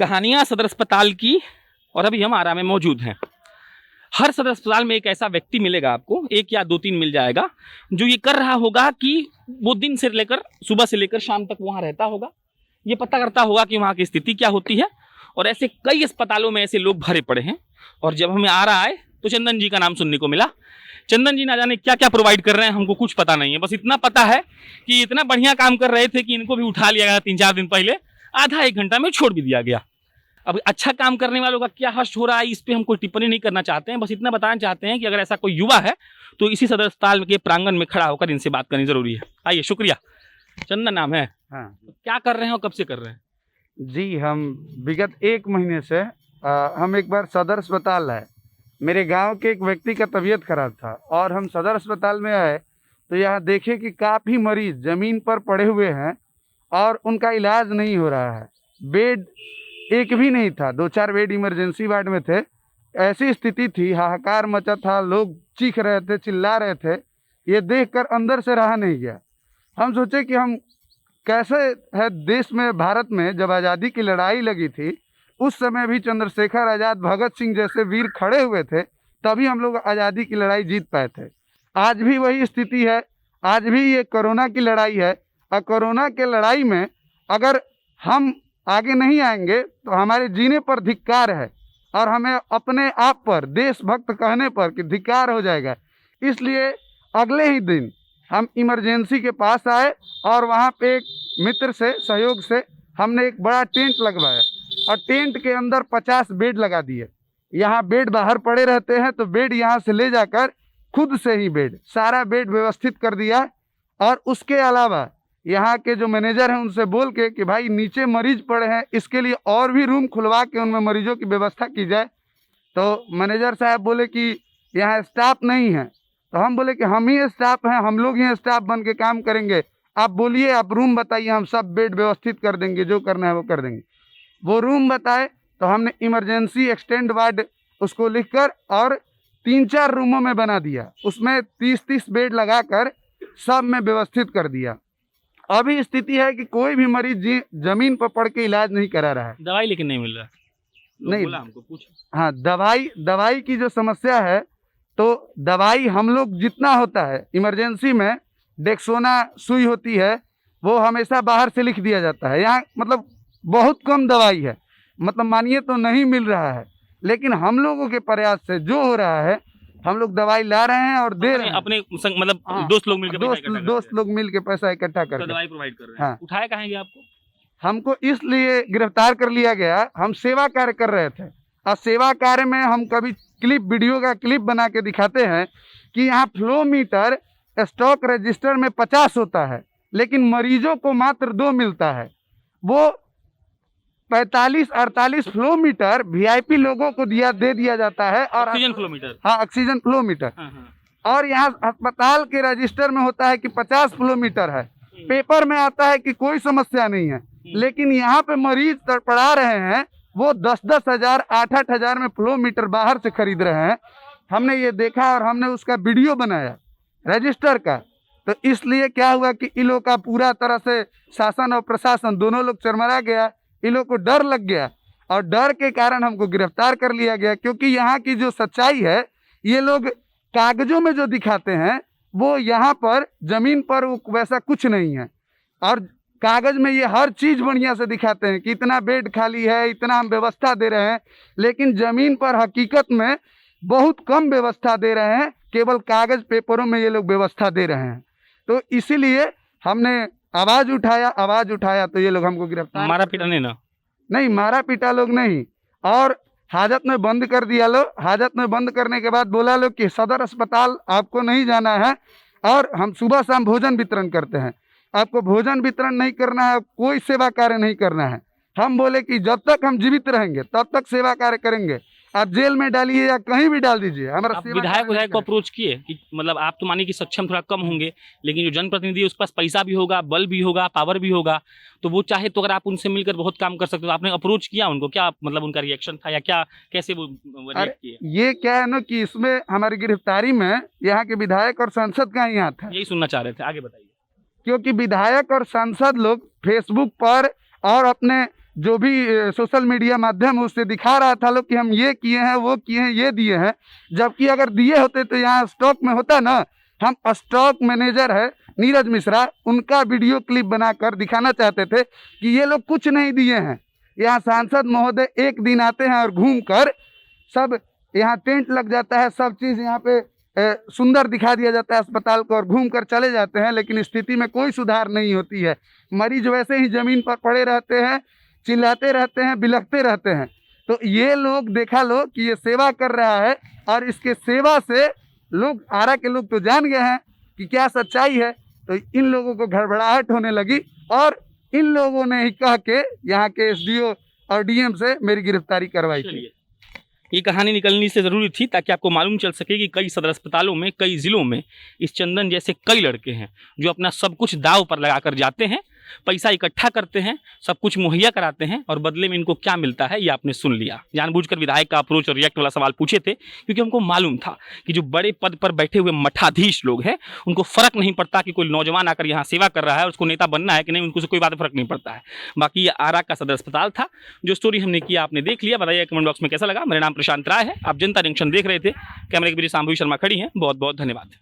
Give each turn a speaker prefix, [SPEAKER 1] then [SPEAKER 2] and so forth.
[SPEAKER 1] कहानियां सदर अस्पताल की। और अभी हम आरा में मौजूद हैं। हर सदर अस्पताल में एक ऐसा व्यक्ति मिलेगा आपको, एक या दो तीन मिल जाएगा, जो ये कर रहा होगा कि वो दिन से लेकर सुबह से लेकर शाम तक वहां रहता होगा, ये पता करता होगा कि वहां की स्थिति क्या होती है। और ऐसे कई अस्पतालों में ऐसे लोग भरे पड़े हैं। और जब हमें आरा आए तो चंदन जी का नाम सुनने को मिला। चंदन जी ना जाने क्या क्या प्रोवाइड कर रहे हैं, हमको कुछ पता नहीं है। बस इतना पता है कि इतना बढ़िया काम कर रहे थे कि इनको भी उठा लिया गया 3-4 दिन पहले, आधा एक घंटा में छोड़ भी दिया गया। अब अच्छा काम करने वालों का क्या हश्र हो रहा है, इस पर हम कोई टिप्पणी नहीं करना चाहते हैं। बस इतना बताना चाहते हैं कि अगर ऐसा कोई युवा है तो इसी सदर अस्पताल के प्रांगण में खड़ा होकर इनसे बात करनी जरूरी है। आइए, शुक्रिया। चंदन नाम है।
[SPEAKER 2] हाँ
[SPEAKER 1] क्या कर रहे हैं और कब से कर रहे हैं?
[SPEAKER 2] जी, हम विगत 1 महीने से हम एक बार सदर अस्पताल आए। मेरे गांव के एक व्यक्ति का तबीयत खराब था और हम सदर अस्पताल में आए तो यहाँ देखे कि काफ़ी मरीज ज़मीन पर पड़े हुए हैं और उनका इलाज नहीं हो रहा है। बेड एक भी नहीं था, 2-4 बेड इमरजेंसी वार्ड में थे। ऐसी स्थिति थी, हाहाकार मचा था, लोग चीख रहे थे, चिल्ला रहे थे। ये देखकर अंदर से रहा नहीं गया। हम सोचे कि हम कैसे है, देश में भारत में जब आज़ादी की लड़ाई लगी थी उस समय भी चंद्रशेखर आज़ाद, भगत सिंह जैसे वीर खड़े हुए थे, तभी हम लोग आज़ादी की लड़ाई जीत पाए थे। आज भी वही स्थिति है, आज भी ये कोरोना की लड़ाई है। और कोरोना के लड़ाई में अगर हम आगे नहीं आएंगे तो हमारे जीने पर धिक्कार है और हमें अपने आप पर देशभक्त कहने पर कि धिक्कार हो जाएगा। इसलिए अगले ही दिन हम इमरजेंसी के पास आए और वहाँ पे एक मित्र से सहयोग से हमने एक बड़ा टेंट लगवाया और टेंट के अंदर 50 बेड लगा दिए। यहाँ बेड बाहर पड़े रहते हैं तो बेड यहाँ से ले जाकर खुद से ही बेड, सारा बेड व्यवस्थित कर दिया। और उसके अलावा यहाँ के जो मैनेजर हैं उनसे बोल के कि भाई नीचे मरीज पड़े हैं, इसके लिए और भी रूम खुलवा के उनमें मरीजों की व्यवस्था की जाए। तो मैनेजर साहब बोले कि यहाँ स्टाफ नहीं है। तो हम बोले कि हम ही स्टाफ हैं, हम लोग ही स्टाफ बन के काम करेंगे। आप बोलिए, आप रूम बताइए, हम सब बेड व्यवस्थित कर देंगे, जो करना है वो कर देंगे। वो रूम बताए तो हमने इमरजेंसी एक्सटेंड वार्ड उसको लिखकर और 3-4 रूमों में बना दिया। उसमें 30-30 बेड लगाकर सब में व्यवस्थित कर दिया। अभी स्थिति है कि कोई भी मरीज जमीन पर पड़ के इलाज नहीं करा रहा है।
[SPEAKER 1] दवाई लेकिन नहीं मिल रहा,
[SPEAKER 2] नहीं
[SPEAKER 1] बोला हमको, पूछो।
[SPEAKER 2] हाँ, दवाई की जो समस्या है, तो दवाई हम लोग जितना होता है इमरजेंसी में, डेक्सोना सुई होती है, वो हमेशा बाहर से लिख दिया जाता है। यहाँ मतलब बहुत कम दवाई है, मतलब मानिए तो नहीं मिल रहा है। लेकिन हम लोगों के प्रयास से जो हो रहा है, हम लोग दवाई ला रहे हैं और दे रहे हैं।
[SPEAKER 1] अपने मतलब
[SPEAKER 2] हाँ,
[SPEAKER 1] दोस्त लोग मिलकर
[SPEAKER 2] दोस्त लोग मिल के पैसा इकट्ठा करके
[SPEAKER 1] दवाई प्रोवाइड कर रहे हैं।
[SPEAKER 2] हाँ।
[SPEAKER 1] उठाया कहेंगे आपको?
[SPEAKER 2] हमको इसलिए गिरफ्तार कर लिया गया, हम सेवा कार्य कर रहे थे और सेवा कार्य में हम कभी वीडियो का क्लिप बना के दिखाते हैं कि यहाँ फ्लो मीटर स्टॉक रजिस्टर में 50 होता है, लेकिन मरीजों को मात्र 2 मिलता है। वो 45-48 फ्लो मीटर वीआईपी लोगों को दे दिया जाता है। और
[SPEAKER 1] ऑक्सीजन फ्लो मीटर।
[SPEAKER 2] हाँ, ऑक्सीजन फ्लो मीटर। और यहाँ अस्पताल के रजिस्टर में होता है कि 50 फ्लो मीटर है, पेपर में आता है कि कोई समस्या नहीं है। लेकिन यहाँ पे मरीज तड़पड़ा रहे हैं, वो 10-10 हज़ार, 8-8 हज़ार में फ्लो मीटर बाहर से खरीद रहे हैं। हमने ये देखा और हमने उसका वीडियो बनाया रजिस्टर का। तो इसलिए क्या हुआ कि इन लोग का पूरा तरह से शासन और प्रशासन दोनों लोग चरमरा गया। इन लोग को डर लग गया और डर के कारण हमको गिरफ्तार कर लिया गया। क्योंकि यहाँ की जो सच्चाई है, ये लोग कागजों में जो दिखाते हैं वो यहाँ पर ज़मीन पर वो वैसा कुछ नहीं है। और कागज में ये हर चीज़ बढ़िया से दिखाते हैं कि इतना बेड खाली है, इतना हम व्यवस्था दे रहे हैं, लेकिन ज़मीन पर हकीकत में बहुत कम व्यवस्था दे रहे हैं। केवल कागज पेपरों में ये लोग व्यवस्था दे रहे हैं। तो इसीलिए हमने आवाज़ उठाया तो ये लोग हमको गिरफ्तार।
[SPEAKER 1] मारा पीटा नहीं,
[SPEAKER 2] मारा पीटा लोग नहीं। और हाजत में बंद कर दिया लोग। हाजत में बंद करने के बाद बोला लोग कि सदर अस्पताल आपको नहीं जाना है और हम सुबह शाम भोजन वितरण करते हैं, आपको भोजन वितरण नहीं करना है, कोई सेवा कार्य नहीं करना है। हम बोले कि जब तक हम जीवित रहेंगे तब तक सेवा कार्य करेंगे। आप जेल में डालिए या कहीं भी डाल दीजिए, हमारा
[SPEAKER 1] विधायक को अप्रोच किए कि मतलब आप तो मानिए कि सक्षम थोड़ा कम होंगे, लेकिन जो जनप्रतिनिधि है उसके पास पैसा भी होगा, बल भी होगा, पावर भी होगा, तो वो चाहे तो अगर आप उनसे मिलकर बहुत काम कर सकते हो। आपने अप्रोच किया उनको, क्या मतलब उनका रिएक्शन था या क्या, कैसे वो रिएक्ट किए?
[SPEAKER 2] ये क्या है ना कि इसमें हमारी गिरफ्तारी में यहाँ के विधायक और सांसद का ही हाथ है।
[SPEAKER 1] यही सुनना चाह रहे थे, आगे बताइए।
[SPEAKER 2] क्योंकि विधायक और सांसद लोग फेसबुक पर और अपने जो भी सोशल मीडिया माध्यम है उससे दिखा रहा था लोग कि हम ये किए हैं, वो किए हैं, ये दिए हैं, जबकि अगर दिए होते तो यहाँ स्टॉक में होता ना। हम स्टॉक मैनेजर है नीरज मिश्रा, उनका वीडियो क्लिप बनाकर दिखाना चाहते थे कि ये लोग कुछ नहीं दिए हैं। यहाँ सांसद महोदय एक दिन आते हैं और घूम कर सब, यहाँ टेंट लग जाता है, सब चीज़ यहाँ पे सुंदर दिखा दिया जाता है अस्पताल को, और घूम कर चले जाते हैं, लेकिन स्थिति में कोई सुधार नहीं होती है। मरीज वैसे ही ज़मीन पर पड़े रहते हैं, चिल्लाते रहते हैं, बिलखते रहते हैं। तो ये लोग देखा लो कि ये सेवा कर रहा है, और इसके सेवा से लोग, आरा के लोग तो जान गए हैं कि क्या सच्चाई है। तो इन लोगों को घबराहट होने लगी, और इन लोगों ने ही कह के यहाँ के एसडीओ और डीएम से मेरी गिरफ्तारी करवाई थी।
[SPEAKER 1] ये कहानी निकलनी से ज़रूरी थी ताकि आपको मालूम चल सके कि कई सदर अस्पतालों में, कई ज़िलों में इस चंदन जैसे कई लड़के हैं जो अपना सब कुछ दाव पर लगा कर जाते हैं, पैसा इकट्ठा करते हैं, सब कुछ मुहैया कराते हैं, और बदले में इनको क्या मिलता है ये आपने सुन लिया। जानबूझकर विधायक का अप्रोच और रिएक्ट वाला सवाल पूछे थे क्योंकि हमको मालूम था कि जो बड़े पद पर बैठे हुए मठाधीश लोग हैं उनको फ़र्क नहीं पड़ता कि कोई नौजवान आकर यहाँ सेवा कर रहा है, उसको नेता बनना है कि नहीं, उनको से कोई बात फ़र्क नहीं पड़ता है। बाकी ये आरा का सदर अस्पताल था। जो स्टोरी हमने किया आपने देख लिया, बताइए कमेंट बॉक्स में कैसा लगा। मेरा नाम प्रशांत राय है, आप जनता जंक्शन देख रहे थे। कैमरे के पीछे शांभवी शर्मा खड़ी हैं। बहुत बहुत धन्यवाद।